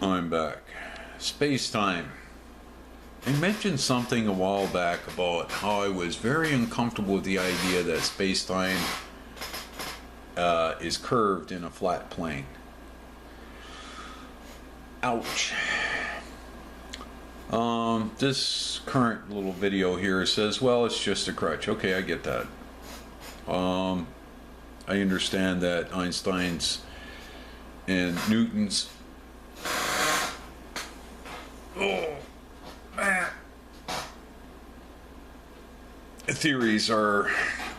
I'm back. Space-time. I mentioned something a while back about how I was very uncomfortable with the idea that space-time is curved in a flat plane. Ouch. This current little video here says, well, it's just a crutch. Okay, I get that. I understand that Einstein's and Newton's theories are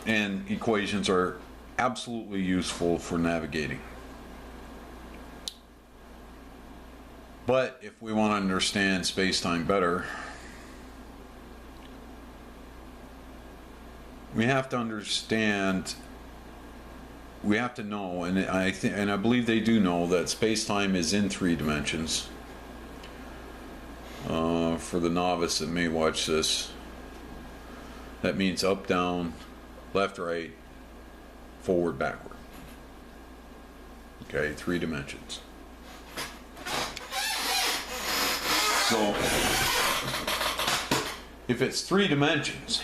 and equations are absolutely useful for navigating. But if we want to understand space-time better, we have to understand, we have to know, and I believe they do know, that space-time is in 3 dimensions. For the novice that may watch this, that means up, down, left, right, forward, backward. Okay, 3 dimensions. So, if it's 3 dimensions,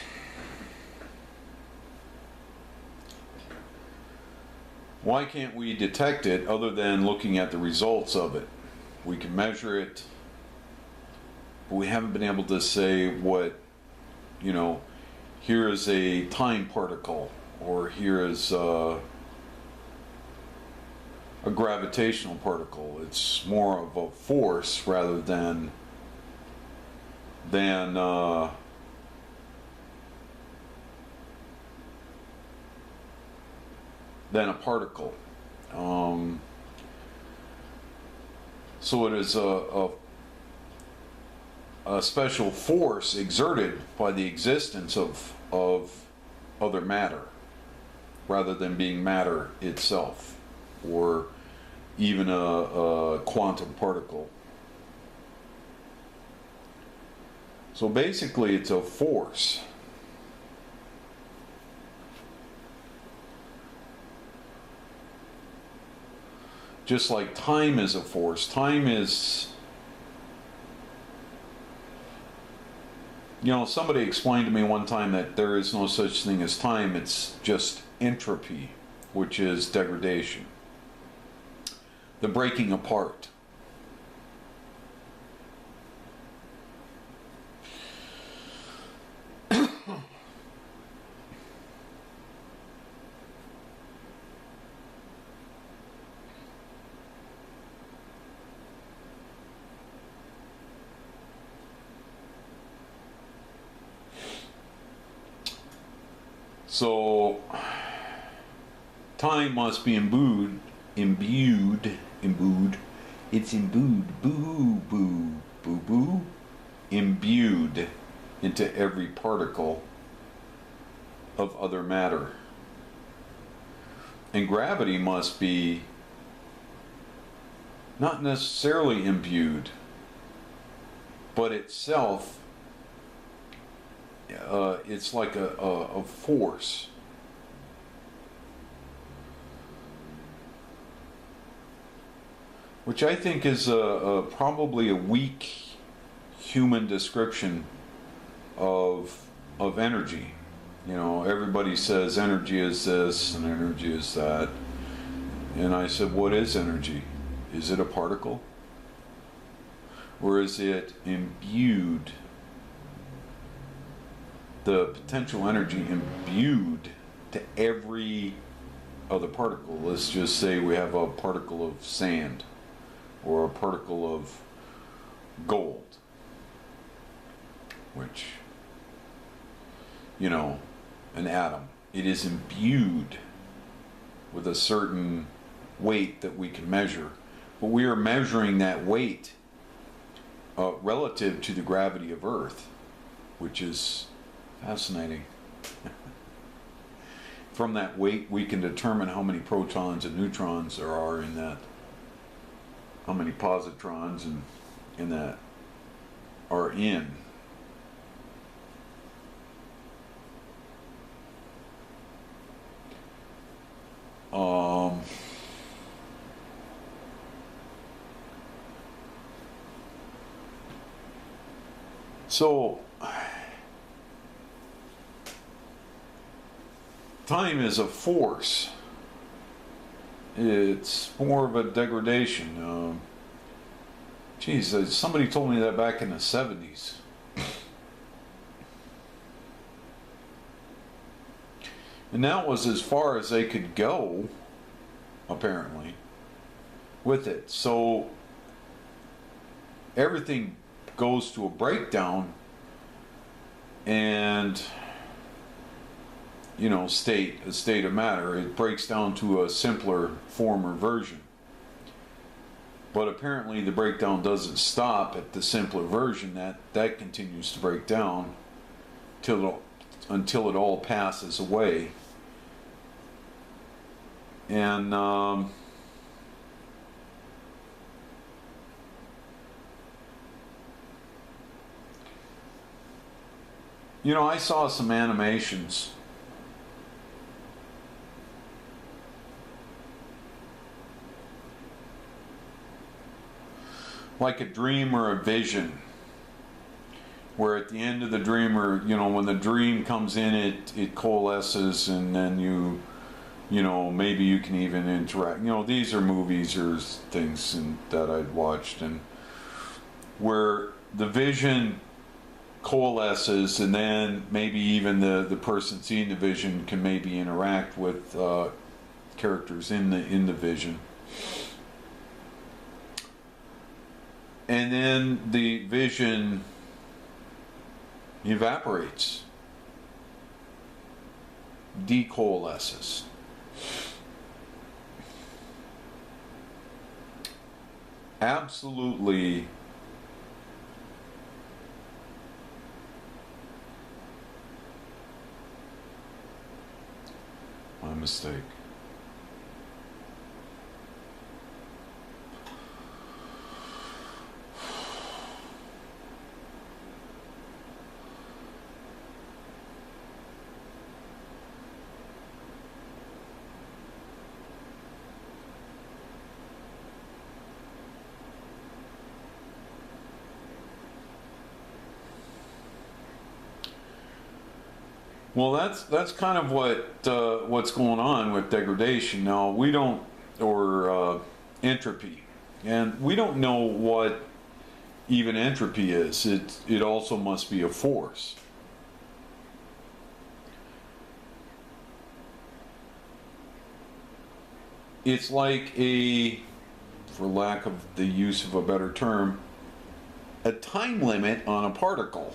why can't we detect it other than looking at the results of it? We can measure it, but we haven't been able to say what, you know, here is a time particle, or here is a gravitational particle. It's more of a force rather than a particle. So it is a special force exerted by the existence of other matter, rather than being matter itself, or even a quantum particle. So basically it's a force. Just like time is a force. Time is, you know, somebody explained to me one time that there is no such thing as time, it's just entropy, which is degradation, the breaking apart. So time must be imbued, it's imbued, boo, imbued into every particle of other matter. And gravity must be not necessarily imbued, but itself, it's like a force. Which I think is probably a weak human description of energy. You know, everybody says energy is this and energy is that. And I said, what is energy? Is it a particle? Or is it imbued? The potential energy imbued to every other particle. Let's just say we have a particle of sand or a particle of gold, which, you know, an atom. It is imbued with a certain weight that we can measure, but we are measuring that weight relative to the gravity of Earth, which is fascinating. From that weight, we can determine how many protons and neutrons there are in that, how many positrons in that are in. So, time is a force. It's more of a degradation. Geez, somebody told me that back in the 70s. And that was as far as they could go, apparently, with it. So everything goes to a breakdown and, you know, a state of matter. It breaks down to a simpler form or version. But apparently the breakdown doesn't stop at the simpler version. That continues to break down until it all passes away. And you know, I saw some animations like a dream or a vision, where at the end of the dream, or you know, when the dream comes in, it coalesces, and then you know, maybe you can even interact. You know, these are movies or things that I'd watched, and where the vision coalesces, and then maybe even the person seeing the vision can maybe interact with characters in the vision. And then the vision evaporates, decoalesces. Absolutely my mistake. Well, that's kind of what's going on with degradation. Now we don't, or entropy, and we don't know what even entropy is. It also must be a force. It's like for lack of the use of a better term, a time limit on a particle.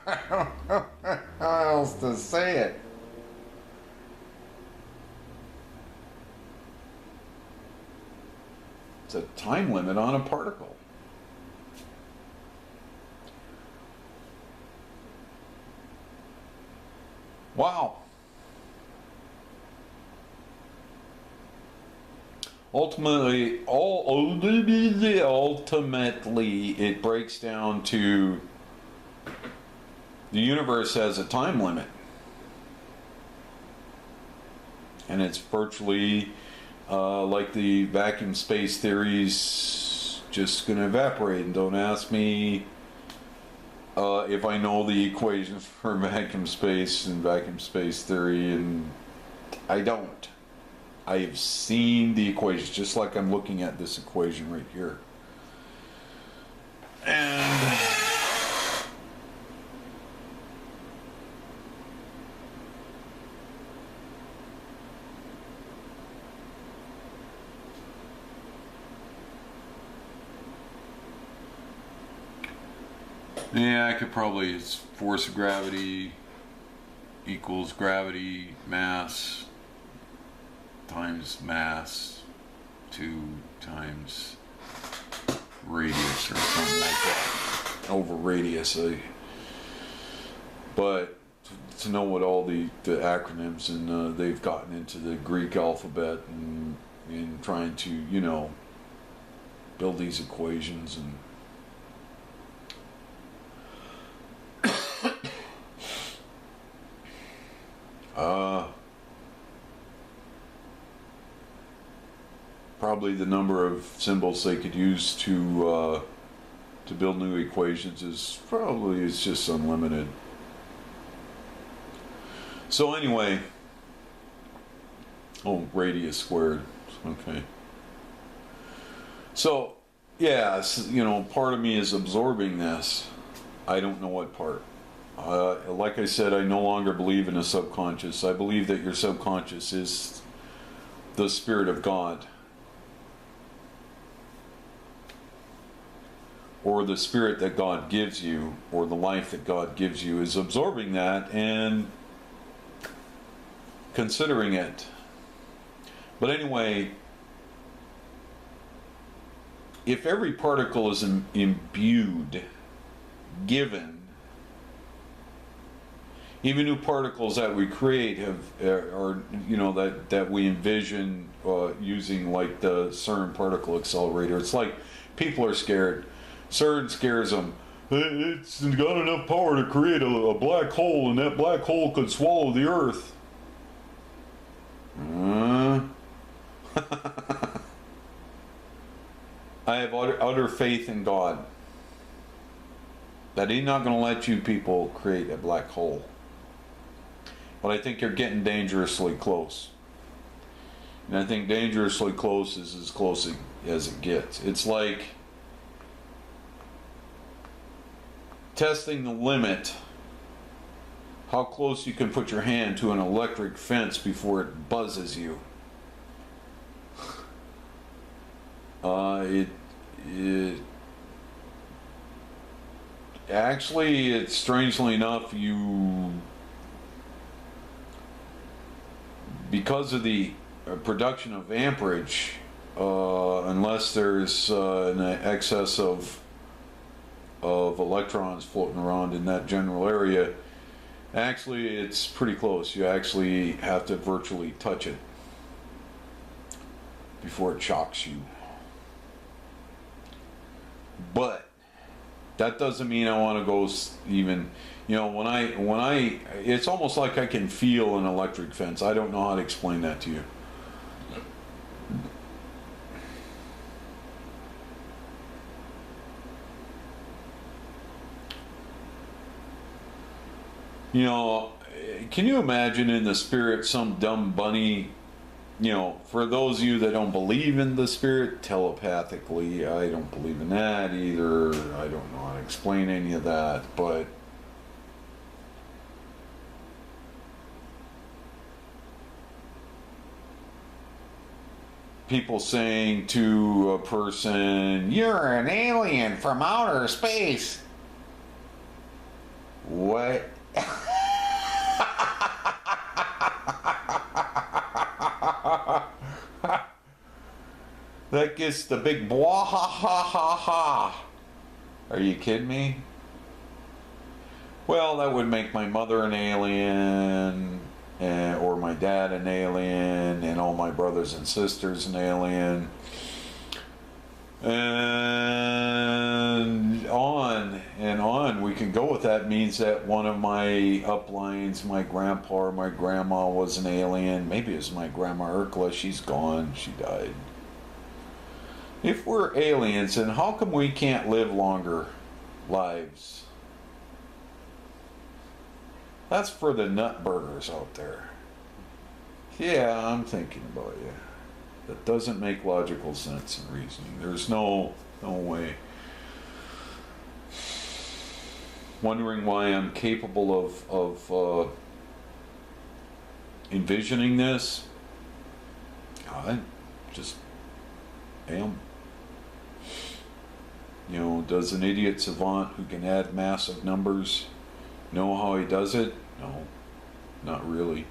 I don't know how else to say it. It's a time limit on a particle. Wow. Ultimately, it breaks down to the universe has a time limit, and it's virtually like the vacuum space theory's just going to evaporate. And don't ask me if I know the equations for vacuum space and vacuum space theory, and I don't. I have seen the equations, just like I'm looking at this equation right here. And yeah, I could probably, it's force of gravity equals gravity mass times mass 2 times radius or something like that over radius. But to know what all the acronyms, and they've gotten into the Greek alphabet and trying to, you know, build these equations, and probably the number of symbols they could use to to build new equations is probably, it's just unlimited. So anyway, radius squared, okay. So, yeah, you know, part of me is absorbing this. I don't know what part. Like I said, I no longer believe in a subconscious. I believe that your subconscious is the Spirit of God, or the spirit that God gives you, or the life that God gives you, is absorbing that and considering it. But anyway, if every particle is imbued, given, even new particles that we create are, you know, that we envision using, like the CERN particle accelerator. It's like people are scared. CERN scares them. It's got enough power to create a black hole, and that black hole could swallow the Earth. I have utter faith in God that He's not going to let you people create a black hole. But I think you're getting dangerously close. And I think dangerously close is as close as it gets. It's like testing the limit, how close you can put your hand to an electric fence before it buzzes you. Actually, it's strangely enough, because of the production of amperage, unless there's an excess of electrons floating around in that general area, actually it's pretty close. You actually have to virtually touch it before it shocks you. But that doesn't mean I want to go even, you know, when I, it's almost like I can feel an electric fence. I don't know how to explain that to you. You know, can you imagine in the spirit some dumb bunny, you know, for those of you that don't believe in the spirit telepathically, I don't believe in that either. I don't know how to explain any of that, but people saying to a person, "You're an alien from outer space." What? That gets the big blah ha ha ha ha. Are you kidding me? Well, that would make my mother an alien, or my dad an alien, and all my brothers and sisters an alien. And on we can go with that. Means that one of my uplines, my grandpa or my grandma, was an alien. Maybe it was my grandma Urkla. She's gone. She died. If we're aliens, then how come we can't live longer lives? That's for the nutburgers out there. Yeah, I'm thinking about you. That doesn't make logical sense and reasoning. There's no way. Wondering why I'm capable of envisioning this? I just am. You know, does an idiot savant who can add massive numbers know how he does it? No, not really.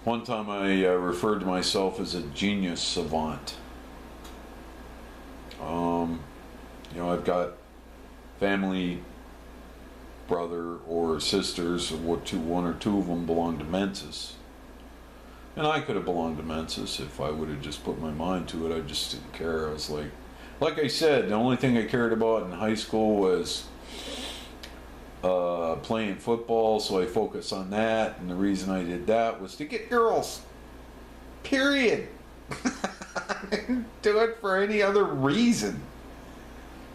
One time I referred to myself as a genius savant. You know, I've got family, brother or sisters, one or two of them belong to Mensis. And I could have belonged to Mensis if I would have just put my mind to it. I just didn't care. I was like I said, the only thing I cared about in high school was playing football, so I focused on that, and the reason I did that was to get girls. Period. I didn't do it for any other reason.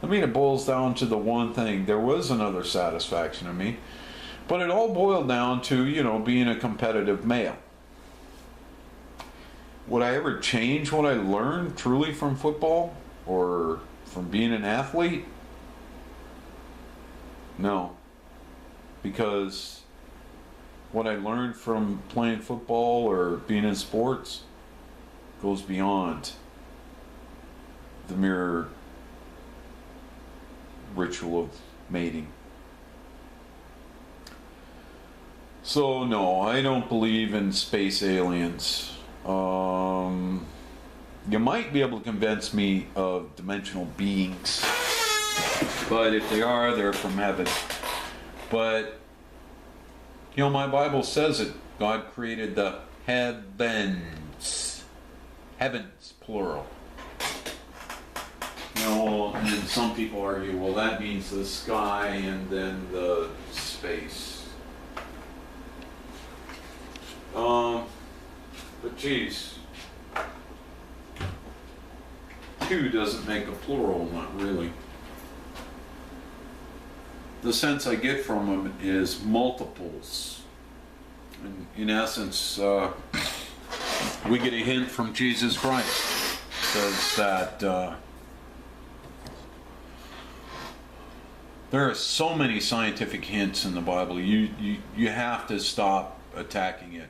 I mean, it boils down to the one thing. There was another satisfaction in me, but it all boiled down to, being a competitive male. Would I ever change what I learned truly from football or from being an athlete? No. Because what I learned from playing football or being in sports goes beyond the mere ritual of mating. So no, I don't believe in space aliens. You might be able to convince me of dimensional beings, but if they are, they're from heaven. But my Bible says it. God created the heavens, plural. And some people argue, well, that means the sky and then the space. But geez, two doesn't make a plural, not really. The sense I get from them is multiples. And in essence, we get a hint from Jesus Christ. It says that there are so many scientific hints in the Bible. You have to stop attacking it.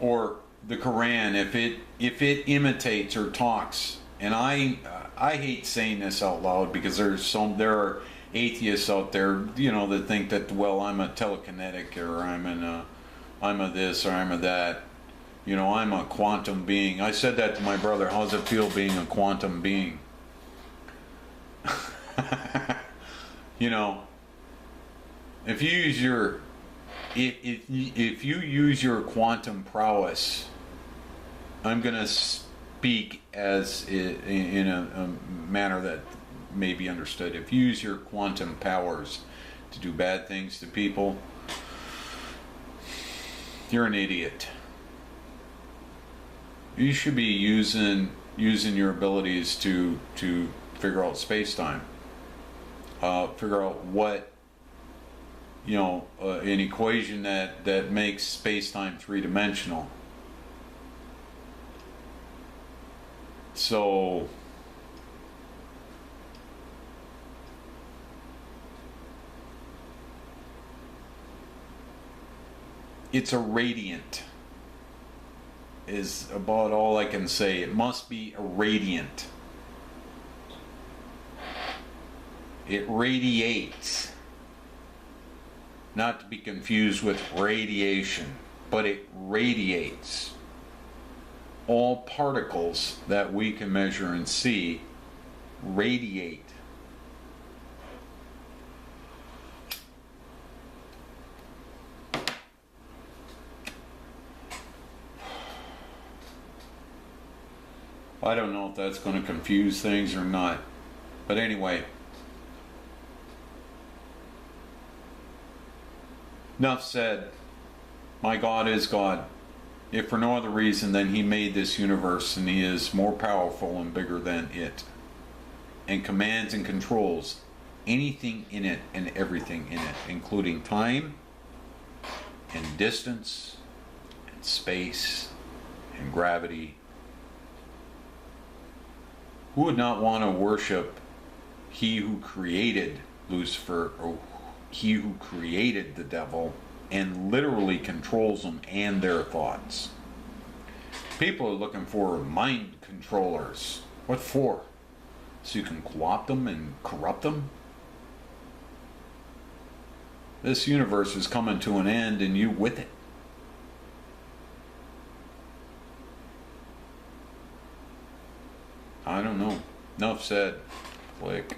Or the Quran, if it imitates or talks, and I hate saying this out loud because there are atheists out there, that think that, well, I'm a telekinetic, or I'm a this, or I'm a that. I'm a quantum being. I said that to my brother. How's it feel being a quantum being? If you use your if you use your quantum prowess, I'm gonna speak as in a manner that may be understood. If you use your quantum powers to do bad things to people, you're an idiot. You should be using your abilities to figure out space-time. Figure out what, an equation that makes space-time three-dimensional. So it's a radiant is about all I can say. It must be a radiant. It radiates. Not to be confused with radiation, but it radiates. All particles that we can measure and see radiate. I don't know if that's going to confuse things or not. But anyway, enough said. My God is God. If for no other reason than He made this universe, and He is more powerful and bigger than it, and commands and controls anything in it and everything in it, including time and distance and space and gravity. Who would not want to worship He who created Lucifer, or He who created the devil, and literally controls them and their thoughts? People are looking for mind controllers. What for? So you can co-opt them and corrupt them? This universe is coming to an end, and you with it. I don't know. Enough said. Click.